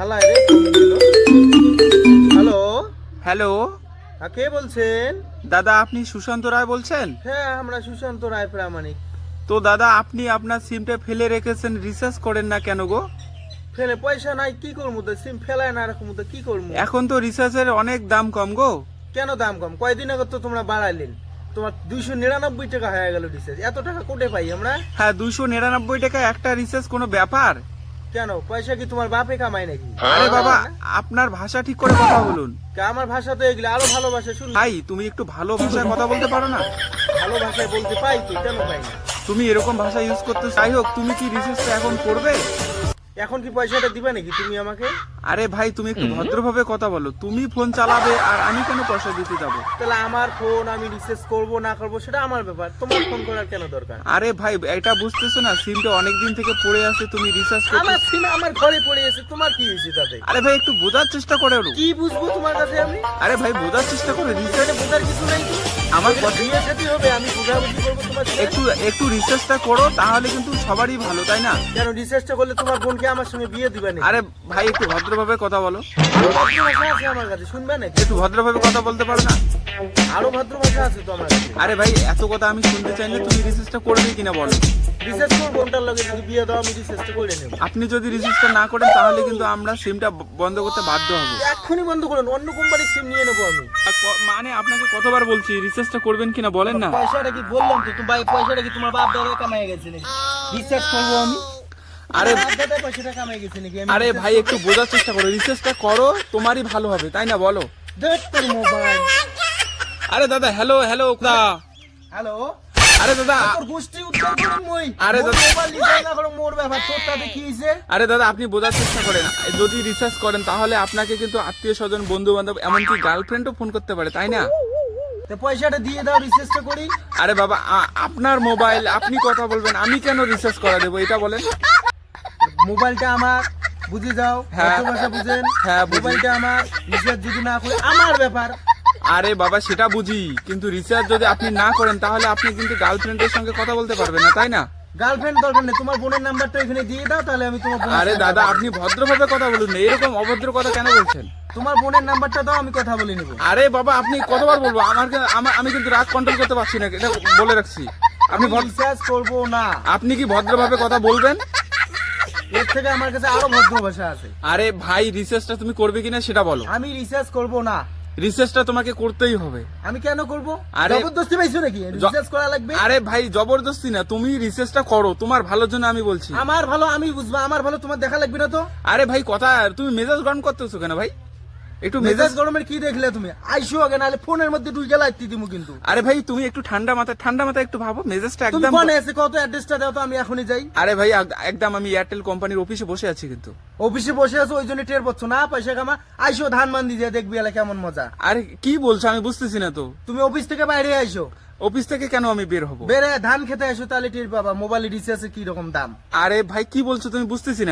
হালায় রে ফোন দিল। হ্যালো, হ্যালো কে বলছেন? দাদা, আপনি সুশান্ত রায় বলছেন? হ্যাঁ, আমরা সুশান্ত রায় প্রামাণিক। তো দাদা, আপনি আপনার সিমটা ফেলে রেখেছেন, রিচার্জ করেন না কেন গো? ফেলে পয়সা নাই, কি করবো? তো সিম ফেলায় না রাখবো তো কি করবো? এখন তো রিচার্জের অনেক দাম কম গো। কেন দাম কম? কয়দিন আগে তো তোমরা বাড়াইলেন। তোমার 299 টাকা হয়ে গেল রিচার্জ। এত টাকা কোটে পাই আমরা? হ্যাঁ, 299 টাকা একটা রিচার্জ কোনো ব্যাপার? কেন, পয়সা কি তোমার বাপে কামায় নাকি? আরে বাবা, আপনার ভাষা ঠিক করে কথা বলুন। আমার ভাষা তো এগুলো, আরো ভালো ভাষা শুন। ভাই, তুমি একটু ভালো ভাষায় কথা বলতে পারো না? ভালো ভাষায় বলতে পাই তো, কেন পাই না? তুমি এরকম ভাষা ইউজ করতে, যাই হোক, তুমি কি রিচার্জটা এখন করবে? এখন কি পয়সাটা দিবে নাকি তুমি আমাকে? আরে ভাই, তুমি একটু ভদ্রভাবে কথা বলো। তুমি ফোন চালাবে আর আমি কেন পয়সা দিতে যাবো? তাহলে আমার ফোন আমি রিচার্জ করবো না করবো সেটা আমার ব্যাপার, তোমার ফোন করার কেন দরকার? আরে ভাই, এটা বুঝতেছো না? সিমটা অনেকদিন থেকে পড়ে আছে, তুমি রিচার্জ আমার করতে। সিম আমার ঘরে পড়ে আছে, তোমার কি হয়েছে তাতে? আরে ভাই, একটু বোঝার চেষ্টা করে। কি বুঝবো তোমার কাছে আমি? আরে ভাই, বোঝার চেষ্টা করে। রিচার্জে বোঝার কিছু নাই তো। আমার এটা বিয়ে সাথে হবে, আমি বুঝাবুঝি করবো তোমার সাথে? একটু একটু রিসার্চটা করো, তাহলে কিন্তু সবারই ভালো, তাই না? কেন রিচার্জটা করলে তোমার বোনকে আমার সঙ্গে বিয়ে দিবে না? আরে ভাই, একটু ভদ্রভাবে কথা বলো। আরো ভদ্র ভাষা আছে আমার কাছে, শুনবে নাকি? একটু ভদ্রভাবে কথা বলতে পারো না? আরো ভদ্র ভাষা আছে তো আমার কাছে। আরে ভাই, এত কথা আমি শুনতে চাই না। তুমি রিসার্চটা করবে কিনা বলো? রিচার্জ করবো, বোনটার লগে যদি বিয়ে দাও আমি রিচার্জটা করে নেবো। আপনি যদি রিসার্চটা না করেন, তাহলে কিন্তু আমরা সিমটা বন্ধ করতে বাধ্য হব। এক্ষুনি বন্ধ করুন, অন্য কোম্পানির সিম নিয়ে নেবো আমি। মানে আপনাকে কতবার বলছি, রিসার্চটা করবেন কিনা বলেন না? পয়সাটা কি বললাম তো, তোমার পয়সাটা কি তোমার বাপ দাদা কামাই গেছে নাকি? রিচার্জ করবো আমি। আরে বাপ দাদা পয়সাটা কামাই গেছে নাকি? আমি আরে recharge ভাই, একটু বোঝার চেষ্টা করো। রিসার্চটা করো, তোমারই ভালো হবে, তাই না? বলো। দেখ তোর মোবাইল। আরে দাদা, হ্যালো হ্যালো দা। হ্যালো, আরে দাদা, তোর গোষ্ঠী উদ্ধার করুন মই। আরে মোর দাদা। মোবাইল রিচার্জ না করে মোর ব্যাপার, তোরটা দেখি হইছে। আরে দাদা, আপনি বোঝার চেষ্টা করেন। যদি রিসার্চ করেন, তাহলে আপনাকে কিন্তু আত্মীয় স্বজন, বন্ধু বান্ধব, এমনকি গার্লফ্রেন্ডও ফোন করতে পারে, তাই না? তো পয়সাটা দিয়ে দাও, রিচার্জটা করি। আরে বাবা, আপনার মোবাইল, আপনি কথা বলবেন, আমি কেন রিসার্চ করা দেবো, এটা বলেন। মোবাইলটা আমার, বুঝে যাও। হ্যাঁ। কত ভাষা বুঝেন? হ্যাঁ, বুঝি। মোবাইলটা আমার, রিচার্জ যদি না করি আমার ব্যাপার। আরে বাবা, সেটা বুঝি, কিন্তু রিসার্চ যদি আপনি না করেন, তাহলে আপনি কিন্তু গার্লফ্রেন্ডের সঙ্গে কথা বলতে পারবেন না, তাই না? গার্লফ্রেন্ড দরকার নেই, তোমার বোনের নাম্বারটা এখানে দিয়ে দাও, তাহলে আমি তোমার বোনের আরে সঙ্গে দাদা, কথা আপনি ভদ্রভাবে কথা বলুন না, এরকম অভদ্র কথা কেন বলছেন? বলবো। তোমার বোনের নাম্বারটা দাও, আমি কথা বলে নেবো। আরে বাবা, আপনি কতবার বলবো? আমি কিন্তু রাগ কন্ট্রোল করতে পারছি না, এটা বলে রাখছি। আপনি আমি রিচার্জ করবো না। আপনি কি ভদ্রভাবে কথা বলবেন? এর থেকে আমার কাছে আরো ভদ্র ভাষা আছে। আরে ভাই, রিসার্চটা তুমি করবে কিনা সেটা বলো। আমি রিচার্জ করবো না। রিসার্চটা তোমাকে করতেই হবে। আমি কেন করবো? আরে- জবরদস্তি পাইছো নাকি? রিচার্জ করা লাগবে। আরে ভাই, জবরদস্তি না, তুমি রিসার্চটা করো, তোমার ভালোর জন্য আমি বলছি। আমার ভালো আমি বুঝবো, আমার ভালো তোমার দেখা লাগবে না তো। আরে ভাই, কথা, তুমি মেজাজ গরম করতেছো কেন ভাই? একটু মেজাজ মেজাজ। গরমের কি দেখলে তুমি? আইসো আগে, নাহলে ফোনের মধ্যে ঢুকে লাগতে দিমু কিন্তু। আরে ভাই, তুমি একটু ঠান্ডা মাথায় একটু ভাবো, মেজাজটা তুমি একদম। কোনে আছে কত, অ্যাড্রেসটা দাও তো, আমি এখনই যাই। আরে ভাই, একদম আমি এয়ারটেল কোম্পানির অফিসে বসে আছি কিন্তু। অফিসে বসে আছো ওই জন্য টের পাচ্ছ না পয়সা কামা। আইসো ধান মান দিয়ে দেখবি এলা কেমন মজা। আরে কি বলছো, আমি বুঝতেছি না তো। তুমি অফিস থেকে বাইরে আইসো, অফিস থেকে কেন আমি বের হব? বেরে ধান খেতে আসো, তাহলে টের পাবা মোবাইল রিচার্জে কি রকম দাম। আরে ভাই, কি বলছো তুমি? বুঝতেছি না।